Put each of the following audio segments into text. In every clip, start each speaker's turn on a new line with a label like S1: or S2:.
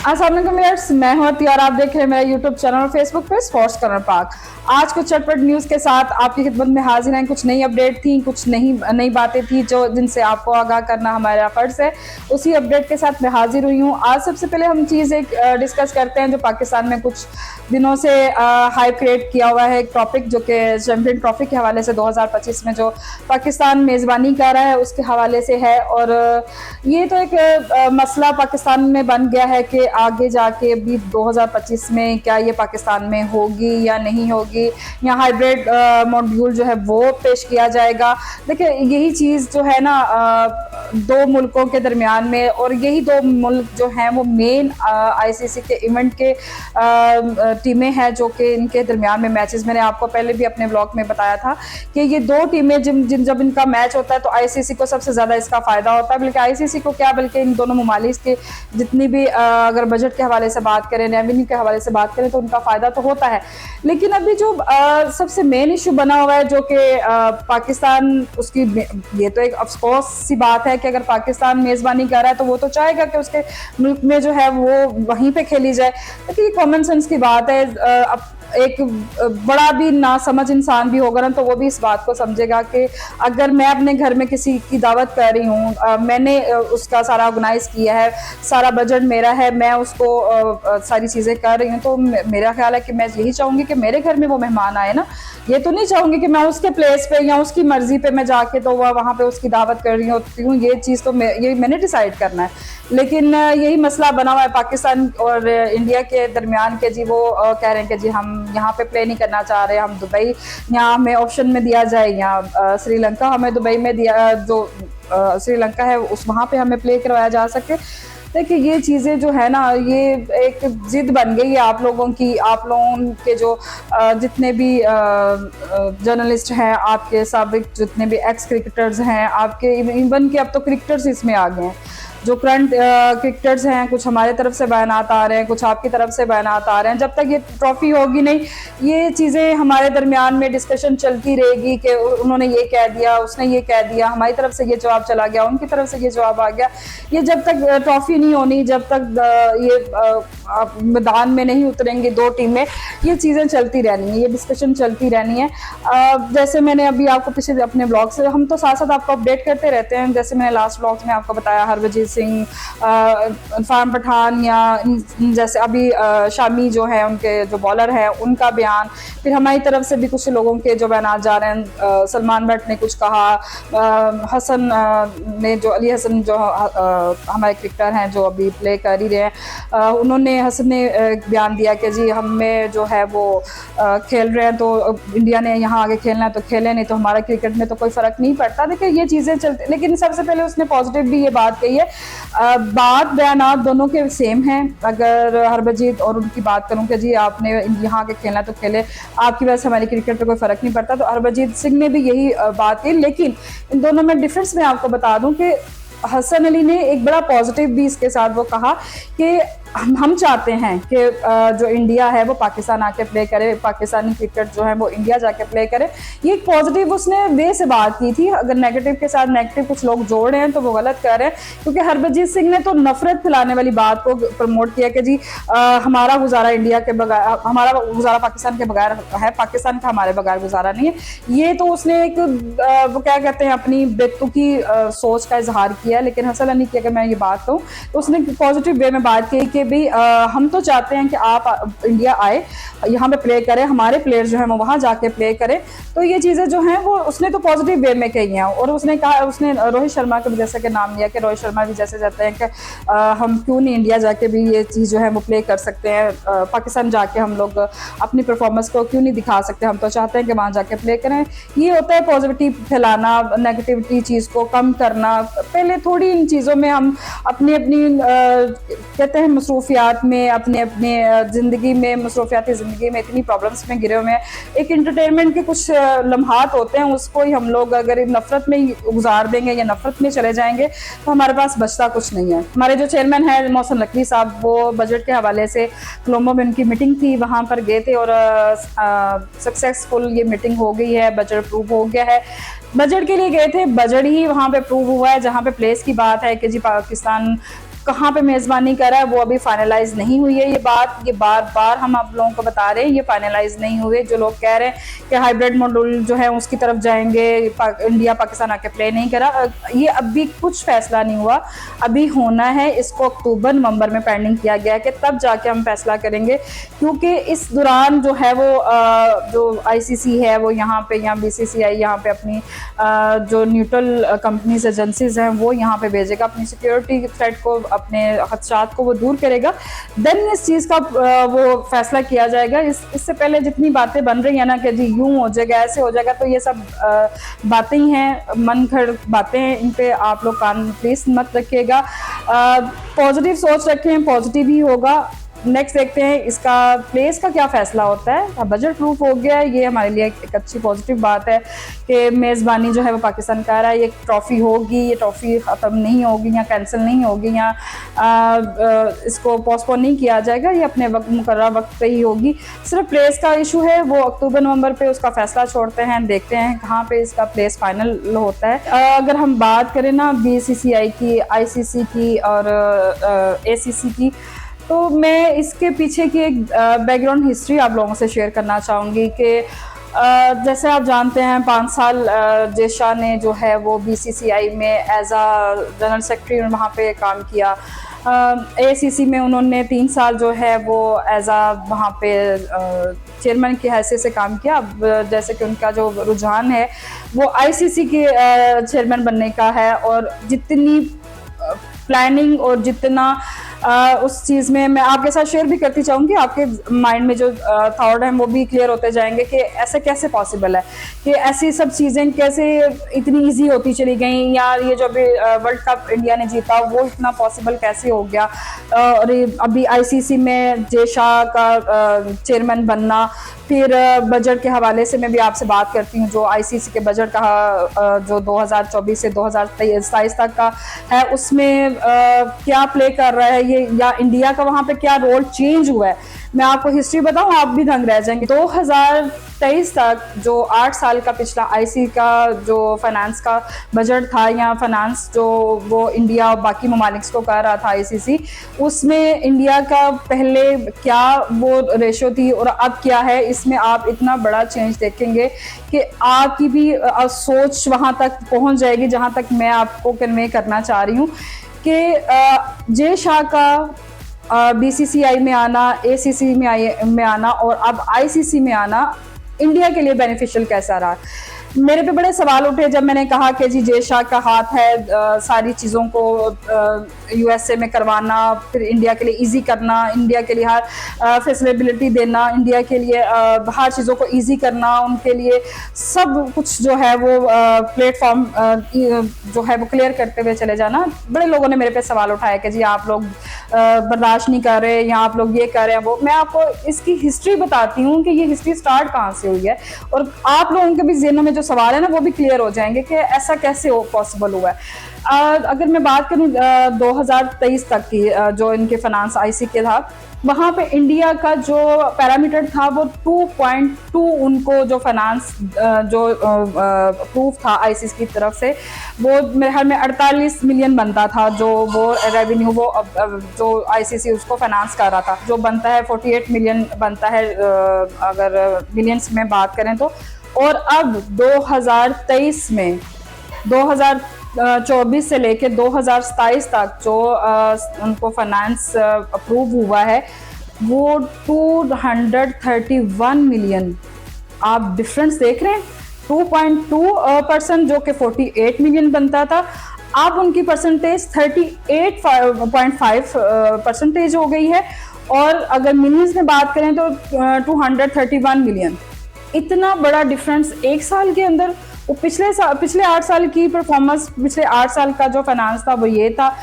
S1: अस्सलाम वालेकुम व्यूअर्स, मैं हूं अतिया और आप देख रहे हैं मेरा यूट्यूब चैनल और फेसबुक पे स्पोर्ट्स कॉर्नर पाक। आज कुछ चटपट न्यूज़ के साथ आपकी खिदमत में हाजिर हैं। कुछ नई अपडेट थी, कुछ नई बातें थी जो जिनसे आपको आगाह करना हमारा फर्ज है। उसी अपडेट के साथ मैं हाजिर हुई हूँ। आज सबसे पहले हम चीज़ एक डिस्कस करते हैं जो पाकिस्तान में कुछ दिनों से हाइप क्रिएट किया हुआ है। एक टॉपिक जो कि चैंपियन ट्रॉफी के हवाले से 2025 में जो पाकिस्तान मेज़बानी कर रहा है उसके हवाले से है। और ये तो एक मसला पाकिस्तान में बन गया है कि आगे जाके भी 2025 में क्या ये पाकिस्तान में होगी या नहीं होगी, या हाइब्रिड मॉड्यूल जो है वो पेश किया जाएगा। देखिए, यही चीज़ जो है ना दो मुल्कों के दरमियान में, और यही दो मुल्क जो हैं वो मेन आईसीसी के इवेंट के टीमें हैं जो कि इनके दरमियान में मैचेस, मैंने आपको पहले भी अपने ब्लॉग में बताया था कि ये दो टीमें जब इनका मैच होता है तो आईसीसी को सबसे ज़्यादा इसका फ़ायदा होता है। बल्कि आईसीसी को क्या, बल्कि इन दोनों ममालिक के जितनी भी अगर बजट के हवाले से बात करें, रेवेन्यू के हवाले से बात करें, तो उनका फ़ायदा तो होता है। लेकिन अभी जो सबसे मेन इशू बना हुआ है जो कि पाकिस्तान उसकी, ये तो एक अफसोस सी बात है कि अगर पाकिस्तान मेज़बानी कर रहा है तो वो तो चाहेगा कि उसके मुल्क में जो है वो वहीं पे खेली जाए। लेकिन ये कॉमन सेंस की बात है। एक बड़ा भी ना समझ इंसान भी होगा ना तो वो भी इस बात को समझेगा कि अगर मैं अपने घर में किसी की दावत कर रही हूँ, मैंने उसका सारा ऑर्गेनाइज किया है, सारा बजट मेरा है, मैं उसको सारी चीज़ें कर रही हूँ, तो मेरा ख्याल है कि मैं यही चाहूँगी कि मेरे घर में वो मेहमान आए ना। ये तो नहीं चाहूँगी कि मैं उसके प्लेस पे या उसकी मर्जी पे मैं जाके तो वहाँ पे उसकी दावत कर रही होती हूँ। ये चीज़ तो ये मैंने डिसाइड करना है। लेकिन यही मसला बना हुआ है पाकिस्तान और इंडिया के दरमियान के जी, वो कह रहे हैं कि जी हम यहाँ पे प्ले नहीं करना चाह रहे, हम दुबई यहाँ हमें ऑप्शन में दिया जाए, या श्रीलंका हमें दुबई में दिया, जो श्रीलंका है उस वहाँ पे हमें प्ले करवाया जा सके। देखिए, ये चीज़ें जो है ना, ये एक ज़िद बन गई है आप लोगों की। आप लोगों के जो जितने भी जर्नलिस्ट हैं, आपके साबिक जितने भी एक्स क्रिकेटर्स हैं, आपके इवन के अब तो क्रिकेटर्स इसमें आ गए हैं। जो करंट क्रिकेटर्स हैं, कुछ हमारे तरफ से बयानात आ रहे हैं, कुछ आपकी तरफ से बयानात आ रहे हैं। जब तक ये ट्रॉफी होगी नहीं, ये चीज़ें हमारे दरमियान में डिस्कशन चलती रहेगी कि उन्होंने ये कह दिया, उसने ये कह दिया, हमारी तरफ से ये जवाब चला गया, उनकी तरफ से ये जवाब आ गया। ये जब तक ट्रॉफी नहीं होनी, जब तक ये मैदान में नहीं उतरेंगी दो टीमें, ये चीज़ें चलती रहनी है, ये डिस्कशन चलती रहनी है। जैसे मैंने अभी आपको पिछले अपने ब्लॉग से, हम तो साथ साथ आपको अपडेट करते रहते हैं। जैसे मैंने लास्ट ब्लॉग में आपको बताया, हरभजन सिंह, इरफान पठान, या जैसे अभी शामी जो है उनके जो बॉलर है उनका बयान, फिर हमारी तरफ से भी कुछ लोगों के जो बयान जा रहे हैं। सलमान भट्ट ने कुछ कहा, हसन ने जो अली हसन जो हमारे क्रिकेटर हैं जो अभी प्ले कर ही रहे हैं, उन्होंने हसन ने बयान दिया कि जी हमें जो है वो खेल रहे हैं तो इंडिया ने यहाँ आगे खेलना है तो खेले, नहीं तो हमारा क्रिकेट में तो कोई फ़र्क नहीं पड़ता। देखिए, ये चीज़ें चलती, लेकिन सबसे पहले उसने पॉजिटिव भी ये बात कही है। बात बयानात दोनों के सेम हैं। अगर हरभजन और उनकी बात करूं कि जी आपने यहाँ के खेलना तो खेले, आपकी वजह से हमारी क्रिकेट पे कोई फ़र्क नहीं पड़ता, तो हरभजन सिंह ने भी यही बात की। लेकिन इन दोनों में डिफरेंस मैं आपको बता दूं कि हसन अली ने एक बड़ा पॉजिटिव भी इसके साथ वो कहा कि हम चाहते हैं कि जो इंडिया है वो पाकिस्तान आके प्ले करे, पाकिस्तानी क्रिकेट जो है वो इंडिया जाके प्ले करे। ये एक पॉजिटिव उसने वे से बात की थी। अगर नेगेटिव के साथ नेगेटिव कुछ लोग जोड़ रहे हैं तो वो गलत कर रहे हैं, क्योंकि हरभजन सिंह ने तो नफरत फैलाने वाली बात को प्रमोट किया कि जी हमारा गुजारा इंडिया के बगैर, हमारा गुजारा पाकिस्तान के बगैर है, पाकिस्तान का हमारे बगैर गुजारा नहीं है। ये तो उसने एक वो क्या कहते हैं अपनी बेतुकी सोच का इजहार किया। लेकिन हसन अली की अगर मैं ये बात कहूँ तो उसने पॉजिटिव वे में बात की कि भाई हम तो चाहते हैं कि आप इंडिया आए, यहाँ पे प्ले करें, हमारे प्लेयर्स जो हैं वो वहाँ जाके प्ले करें। तो ये चीज़ें जो हैं वो उसने तो पॉजिटिव वे में कही हैं। और उसने कहा, उसने रोहित शर्मा के जैसे के नाम लिया कि रोहित शर्मा भी जैसे चाहते हैं कि हम क्यों नहीं इंडिया जाके भी ये चीज़ जो है वो प्ले कर सकते हैं, पाकिस्तान जाके हम लोग अपनी परफॉर्मेंस को क्यों नहीं दिखा सकते, हम तो चाहते हैं कि वहाँ जाके प्ले करें। ये होता है पॉजिटिविटी फैलाना, नेगेटिविटी चीज़ को कम करना। पहले थोड़ी इन चीज़ों में हम अपनी कहते हैं मसरूफियात में, अपने ज़िंदगी में, मसरूफियाती ज़िंदगी में इतनी प्रॉब्लम्स में गिरे हुए हैं। एक एंटरटेनमेंट के कुछ लम्हात होते हैं, उसको ही हम लोग अगर नफ़रत में गुजार देंगे या नफ़रत में चले जाएंगे तो हमारे पास बचता कुछ नहीं है। हमारे जो चेयरमैन हैं मोहसिन नकवी साहब, वो बजट के हवाले से कोलंबो में उनकी मीटिंग थी, वहाँ पर गए थे और सक्सेसफुल ये मीटिंग हो गई है, बजट अप्रूव हो गया है। बजट के लिए गए थे, बजट ही वहाँ पे अप्रूव हुआ है। जहाँ पे प्लेस की बात है कि जी पाकिस्तान कहाँ पे मेजबानी कर रहा है वो अभी फाइनलाइज नहीं हुई है। ये बार बार हम आप लोगों को बता रहे हैं, ये फाइनलाइज नहीं हुए। जो लोग कह रहे हैं कि हाइब्रिड मॉडल जो है उसकी तरफ जाएंगे, इंडिया पाकिस्तान आके प्ले नहीं करा, ये अभी कुछ फैसला नहीं हुआ, अभी होना है। इसको अक्टूबर नवंबर में पेंडिंग किया गया है कि तब जाके हम फैसला करेंगे, क्योंकि इस दौरान जो है वो जो आईसीसी है वो यहाँ पे, या बीसीसीआई यहाँ पे अपनी जो न्यूट्रल कंपनीज एजेंसीज हैं वो यहाँ पे भेजेगा, अपनी सिक्योरिटी थ्रेट को, अपने खदशात को वो दूर करेगा। देन इस चीज़ का वो फैसला किया जाएगा। इससे पहले जितनी बातें बन रही है ना कि जी यूं हो जाएगा, ऐसे हो जाएगा, तो ये सब बातें ही हैं, मन घड़ बातें हैं, इन पे आप लोग कान प्लीज मत रखिएगा। पॉजिटिव सोच रखें, पॉजिटिव ही होगा। नेक्स्ट देखते हैं इसका प्लेस का क्या फैसला होता है। बजट प्रूफ हो गया, ये हमारे लिए एक अच्छी पॉजिटिव बात है कि मेज़बानी जो है वो पाकिस्तान का रहा है। ये ट्रॉफ़ी होगी, ये ट्रॉफ़ी ख़त्म नहीं होगी या कैंसिल नहीं होगी या इसको पोस्टपोन नहीं किया जाएगा, ये अपने मुकर्रर वक्त पे ही होगी। सिर्फ प्लेस का इशू है, वो अक्टूबर नवंबर पे उसका फैसला छोड़ते हैं, देखते हैं कहाँ पे इसका प्लेस फाइनल होता है। अगर हम बात करें ना बीसीसीआई की, आईसीसी की और एसीसी की, तो मैं इसके पीछे की एक बैकग्राउंड हिस्ट्री आप लोगों से शेयर करना चाहूँगी कि जैसे आप जानते हैं 5 साल जय शाह ने जो है वो बीसीसीआई में एज आ जनरल सेक्रेटरी वहाँ पे काम किया। एसीसी में उन्होंने 3 साल जो है वो एज आ वहाँ पे चेयरमैन की हैसियत से काम किया। अब जैसे कि उनका जो रुझान है वो आईसीसी के चेयरमैन बनने का है, और जितनी प्लानिंग और जितना उस चीज़ में मैं आपके साथ शेयर भी करती चाहूँगी, आपके माइंड में जो थॉट है वो भी क्लियर होते जाएंगे कि ऐसे कैसे पॉसिबल है कि ऐसी सब चीज़ें कैसे इतनी इजी होती चली गई, या ये जो अभी वर्ल्ड कप इंडिया ने जीता वो इतना पॉसिबल कैसे हो गया। और अभी आईसीसी में जय शाह का चेयरमैन बनना, फिर बजट के हवाले से मैं भी आपसे बात करती हूँ। जो आईसीसी के बजट का जो 2024 से 2027 तक का है उसमें क्या प्ले कर रहा है ये, या इंडिया का वहाँ पे क्या रोल चेंज हुआ है। मैं आपको हिस्ट्री बताऊँ, आप भी दंग रह जाएंगे। 2023 तक जो 8 साल का पिछला आईसी का जो फाइनेंस का बजट था, या फाइनेंस जो वो इंडिया और बाकी ममालिक को कर रहा था आईसीसी, उसमें इंडिया का पहले क्या वो रेशो थी और अब क्या है, इसमें आप इतना बड़ा चेंज देखेंगे कि आपकी भी सोच वहाँ तक पहुँच जाएगी जहाँ तक मैं आपको कन्वे करना चाह रही हूँ कि जय शाह का बीसीसीआई में आना, एसीसी में आना और अब आईसीसी में आना इंडिया के लिए बेनिफिशियल कैसा रहा। मेरे पे बड़े सवाल उठे जब मैंने कहा कि जी जय शाह का हाथ है सारी चीज़ों को यूएसए में करवाना, फिर इंडिया के लिए इजी करना, इंडिया के लिए हर फैसिलिटी देना, इंडिया के लिए हर चीज़ों को इजी करना, उनके लिए सब कुछ जो है वो प्लेटफॉर्म जो है वो क्लियर करते हुए चले जाना। बड़े लोगों ने मेरे पे सवाल उठाया कि जी आप लोग बर्दाश्त नहीं कर रहे या आप लोग ये कर रहे हैं वो। मैं आपको इसकी हिस्ट्री बताती हूँ कि ये हिस्ट्री स्टार्ट कहाँ से हुई है, और आप लोगों के भी ज़हनों में जो सवाल है ना वो भी क्लियर हो जाएंगे कि ऐसा कैसे पॉसिबल हुआ है। अगर मैं बात करूँ 2023 तक की जो इनके फाइनेंस आईसी के था, वहाँ पे इंडिया का जो पैरामीटर था वो 2.2 उनको जो फाइनेंस जो प्रूफ था आईसीसी की तरफ से, वो मेरे ख्याल में 48 मिलियन बनता था जो वो रेवेन्यू वो जो आईसीसी उसको फाइनेंस कर रहा था, जो बनता है 48 मिलियन बनता है अगर मिलियंस में बात करें तो। और अब 2023 में 2024 से लेके 2027 तक जो उनको फाइनेंस अप्रूव हुआ है वो 231 मिलियन। आप डिफरेंस देख रहे हैं, 2.2% जो कि 48 मिलियन बनता था, अब उनकी परसेंटेज 38.5 परसेंटेज हो गई है। और अगर मिलियंस में बात करें तो 231 मिलियन। इतना बड़ा डिफरेंस एक साल के अंदर। वो पिछले 8 साल की परफॉर्मेंस, पिछले 8 साल का जो फाइनेंस था वो ये था,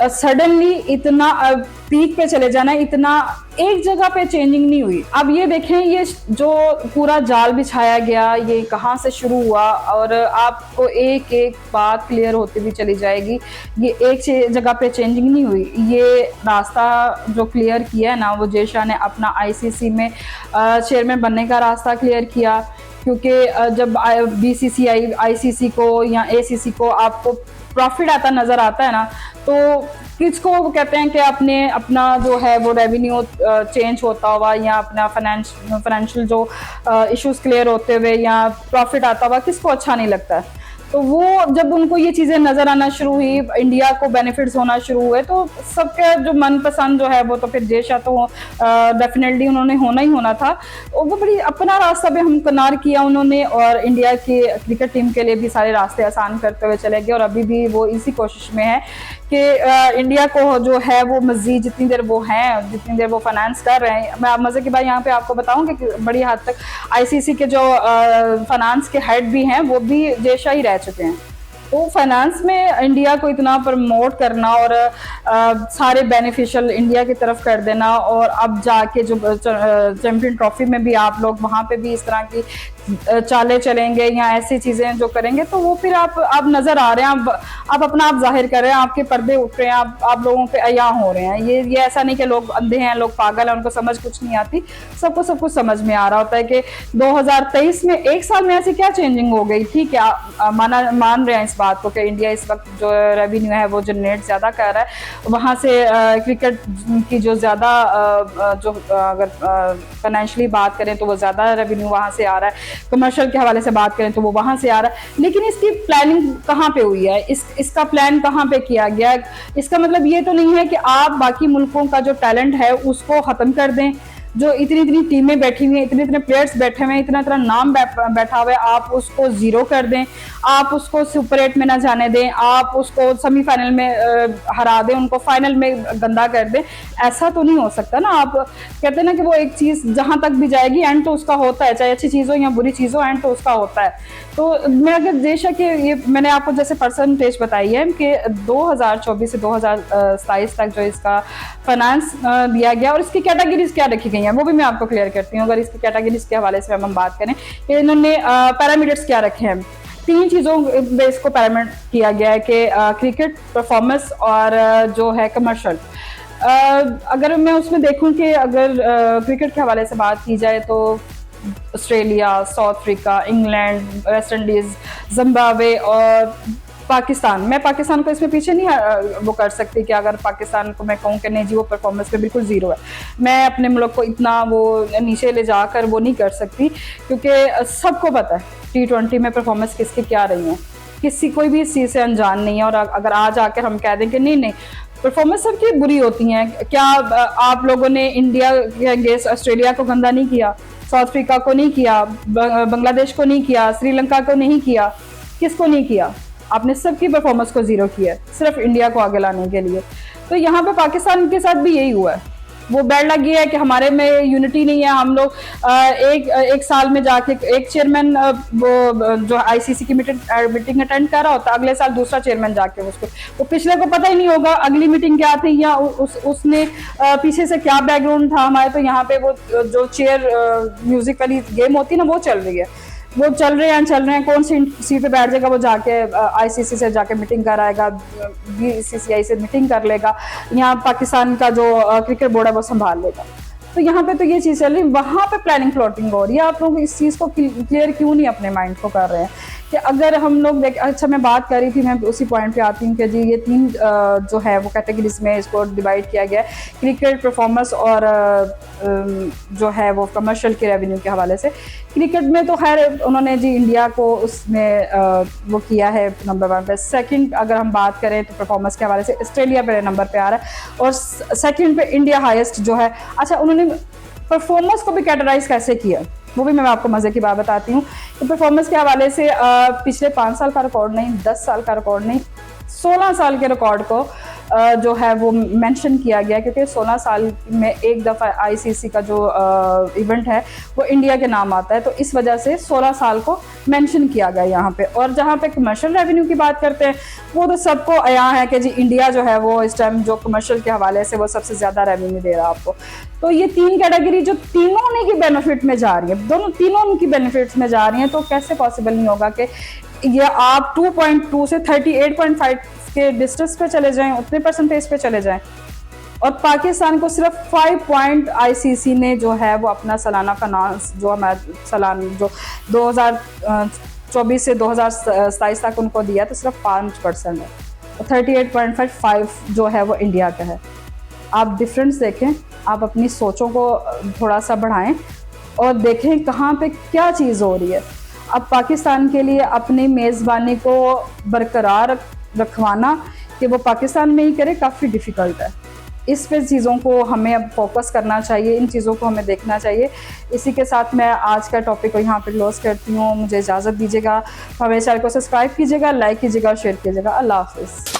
S1: सडनली इतना पीक पे चले जाना, इतना एक जगह पे चेंजिंग नहीं हुई। अब ये देखें, ये जो पूरा जाल बिछाया गया ये कहाँ से शुरू हुआ, और आपको एक एक बात क्लियर होती भी चली जाएगी। ये एक जगह पे चेंजिंग नहीं हुई, ये रास्ता जो क्लियर किया है ना वो जय शाह ने अपना आईसीसी में चेयरमैन बनने का रास्ता क्लियर किया। क्योंकि जब बीसीसीआई आईसीसी को या एसीसी को आपको प्रॉफिट आता नजर आता है ना, तो किसको वो कहते हैं कि अपना जो है वो रेवेन्यू चेंज होता हुआ या अपना फाइनेंशियल जो इश्यूज क्लियर होते हुए या प्रॉफिट आता हुआ किसको अच्छा नहीं लगता है। तो वो जब उनको ये चीजें नजर आना शुरू हुई, इंडिया को बेनिफिट्स होना शुरू हुए, तो सबका जो मनपसंद जो है वो तो फिर देश तो डेफिनेटली उन्होंने होना ही होना था। और वो बड़ी अपना रास्ता भी हमकनार किया उन्होंने, और इंडिया की क्रिकेट टीम के लिए भी सारे रास्ते आसान करते हुए चले गए, और अभी भी वो इसी कोशिश में है कि इंडिया को जो है वो मजीद जितनी देर वो हैं, जितनी देर वो फाइनेंस कर रहे हैं। मैं मजे की बात यहाँ पे आपको बताऊं कि बड़ी हद तक आईसीसी के जो फाइनेंस के हेड भी हैं वो भी जेशा ही रह चुके हैं। तो फाइनेंस में इंडिया को इतना प्रमोट करना और सारे बेनिफिशियल इंडिया की तरफ कर देना, और अब जाके जो चैंपियन ट्रॉफी में भी आप लोग वहाँ पे भी इस तरह की चाले चलेंगे या ऐसी चीजें जो करेंगे, तो वो फिर आप नजर आ रहे हैं, आप अपना आप जाहिर कर रहे हैं, आपके पर्दे उठ रहे हैं, आप लोगों पे अया हो रहे हैं। ये ऐसा नहीं कि लोग अंधे हैं, लोग पागल हैं, उनको समझ कुछ नहीं आती, सबको सब कुछ समझ में आ रहा होता है कि 2023 में एक साल में ऐसी क्या चेंजिंग हो गई। ठीक है, मान रहे हैं इस बात को कि इंडिया इस वक्त जो रेवेन्यू है वो जनरेट ज्यादा कर रहा है, वहां से क्रिकेट की जो ज्यादा जो अगर फाइनेंशियली बात करें तो वो ज्यादा रेवेन्यू वहां से आ रहा है, कमर्शियल के हवाले से बात करें तो वो वहां से आ रहा है। लेकिन इसकी प्लानिंग कहाँ पे हुई है, इसका प्लान कहाँ पे किया गया। इसका मतलब ये तो नहीं है कि आप बाकी मुल्कों का जो टैलेंट है उसको खत्म कर दें, जो इतनी इतनी टीमें बैठी हुई हैं, इतने इतने प्लेयर्स बैठे हुए हैं, इतना इतना नाम बैठा हुआ है, आप उसको जीरो कर दें, आप उसको सुपर 8 में ना जाने दें, आप उसको सेमीफाइनल में हरा दें, उनको फाइनल में गंदा कर दें। ऐसा तो नहीं हो सकता ना। आप कहते हैं ना कि वो एक चीज जहां तक भी जाएगी एंड तो उसका होता है, चाहे अच्छी चीज हो या बुरी चीज हो, एंड तो उसका होता है। तो मैं अगर बेशक ये मैंने आपको जैसे परसेंटेज बताई है कि 2024 से 2027 तक जो इसका फाइनेंस दिया गया और इसकी कैटेगरीज क्या रखी गई हैं वो भी मैं आपको क्लियर करती हूँ। अगर इसकी कैटेगरीज के हवाले से हम बात करें कि इन्होंने पैरामीटर्स क्या रखे हैं, 3 चीजों पे इसको पैरामीटर किया गया है कि क्रिकेट, परफॉर्मेंस और जो है कमर्शियल। अगर मैं उसमें देखूं कि अगर क्रिकेट के हवाले से बात की जाए तो Australia, south Africa, England, West Indies, Zimbabwe और पाकिस्तान। मैं पाकिस्तान को इसमें पीछे नहीं वो कर सकती कि अगर पाकिस्तान को मैं कहूँ कि नहीं जी वो परफॉर्मेंस पे बिल्कुल जीरो है, मैं अपने मुल्क को इतना वो नीचे ले जाकर वो नहीं कर सकती, क्योंकि सबको पता है T20 में परफॉर्मेंस किसकी क्या रही है, कोई भी इस चीज़ से अनजान नहीं है। और अगर आज आकर हम कह दें कि नहीं परफॉर्मेंस सबकी बुरी होती हैं, क्या आप लोगों ने इंडिया के अगेंस्ट ऑस्ट्रेलिया को गंदा नहीं किया, साउथ अफ्रीका को नहीं किया, बांग्लादेश को नहीं किया, श्रीलंका को नहीं किया, किसको नहीं किया? आपने सबकी परफॉर्मेंस को जीरो किया सिर्फ इंडिया को आगे लाने के लिए। तो यहाँ पे पाकिस्तान के साथ भी यही हुआ है। वो बैड लग गया है कि हमारे में यूनिटी नहीं है, हम लोग एक साल में जाके एक चेयरमैन वो जो आईसीसी की मीटिंग अटेंड कर रहा होता, अगले साल दूसरा चेयरमैन जाके उसको वो पिछले को पता ही नहीं होगा अगली मीटिंग क्या थी या उसने पीछे से क्या बैकग्राउंड था हमारे। तो यहाँ पे वो जो चेयर म्यूजिक वाली गेम होती है ना वो चल रही है, वो चल रहे हैं, कौन सी सीट पे बैठ जाएगा वो जाके आईसीसी से जाके मीटिंग कराएगा, बीसीसीआई से मीटिंग कर लेगा, यहाँ पाकिस्तान का जो क्रिकेट बोर्ड है वो संभाल लेगा। तो यहाँ पे तो ये चीज़ चल रही है, वहाँ पे प्लानिंग प्लॉटिंग हो रही है। आप लोग इस चीज़ को क्लियर क्यों नहीं अपने माइंड को कर रहे हैं कि अगर हम लोग अच्छा मैं बात कर रही थी, मैं उसी पॉइंट पे आती हूँ कि जी ये 3 जो है वो कैटेगरीज में इसको डिवाइड किया गया है, क्रिकेट, परफॉर्मेंस और जो है वो कमर्शियल के रेवेन्यू के हवाले से। क्रिकेट में तो खैर उन्होंने जी इंडिया को उसमें वो किया है नंबर 1 पे। सेकंड अगर हम बात करें तो परफॉर्मेंस के हवाले से ऑस्ट्रेलिया पहले नंबर पे आ रहा है और सेकंड पे इंडिया हाईएस्ट जो है। अच्छा, उन्होंने परफॉर्मेंस को भी कैटेगराइज कैसे किया वो भी मैं आपको मजे की बात बताती हूँ। तो परफॉर्मेंस के हवाले से पिछले 5 साल का रिकॉर्ड नहीं, 10 साल का रिकॉर्ड नहीं, 16 साल के रिकॉर्ड को जो है वो मेंशन किया गया, क्योंकि 16 साल में एक दफ़ा आईसीसी का जो इवेंट है वो इंडिया के नाम आता है, तो इस वजह से 16 साल को मेंशन किया गया यहाँ पे। और जहाँ पे कमर्शियल रेवेन्यू की बात करते हैं वो तो सबको आया है कि जी इंडिया जो है वो इस टाइम जो कमर्शियल के हवाले से वो सबसे ज़्यादा रेवेन्यू दे रहा है आपको। तो ये 3 कैटेगरी जो तीनों की बेनिफिट में जा रही है, तीनों की बेनिफिट्स में जा रही हैं, तो कैसे पॉसिबल नहीं होगा कि ये आप 2.2 से 38.5 के डिस्टेंस पे चले जाएं, उतने परसेंटेज पे चले जाएं, और पाकिस्तान को सिर्फ 5 पॉइंट आईसीसी ने जो है वो अपना सालाना फाइनेंस जो हमारा सालाना जो 2024 से 2027 तक उनको दिया तो सिर्फ 5% है, और 38.5 जो है वो इंडिया का है। आप डिफरेंस देखें, आप अपनी सोचों को थोड़ा सा बढ़ाएं और देखें कहाँ पे क्या चीज़ हो रही है। अब पाकिस्तान के लिए अपनी मेज़बानी को बरकरार रखवाना कि वो पाकिस्तान में ही करे, काफ़ी डिफ़िकल्ट है। इस पे चीज़ों को हमें अब फोकस करना चाहिए, इन चीज़ों को हमें देखना चाहिए। इसी के साथ मैं आज का टॉपिक को यहाँ पे क्लोज करती हूँ। मुझे इजाज़त दीजिएगा, हमारे चैनल को सब्सक्राइब कीजिएगा, लाइक कीजिएगा और शेयर कीजिएगा। अल्लाह हाफिज़।